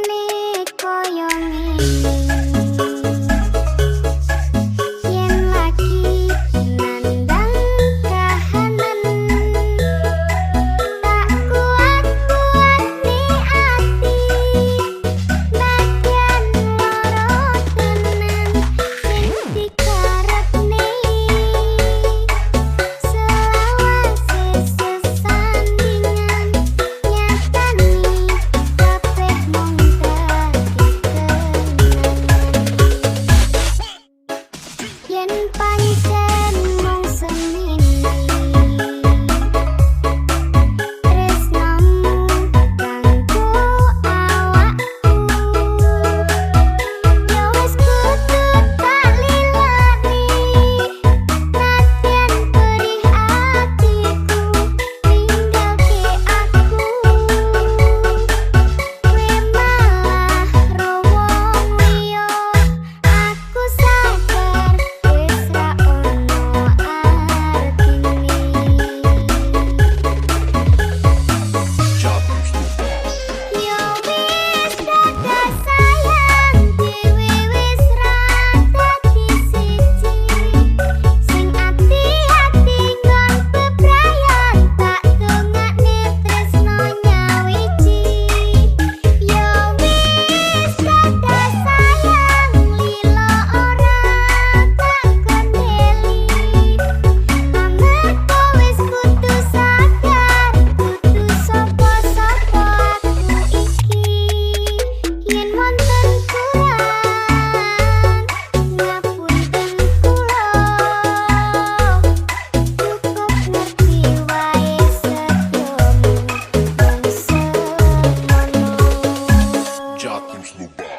Nek koyo ngene yen lagi nandang kahanan tak kuat-kuat ni ati bagian loro tenan sing dikarepne selawase sesandingan nyatani kabeh mung dadi kenangan yen pancen mung semini tresnamu kanggo awakku ya wis kudu tak lilani nadyan perih atiku ninggalke aku kowe malah rowong liya aku sadar wis ra ono artine yo wis dadah sayang dhewe wis ra dadi siji sing ati-ati ngon bebrayan tak dongakne tresno nyawiji yo wis dadah sayang lila ora tak kandeli amarga wis kudu sadar kudu sapa-sapa aku iki yen wonten kurang ngapunten kula cukup ngerti wae sedomu wong semono. Jatuh slow.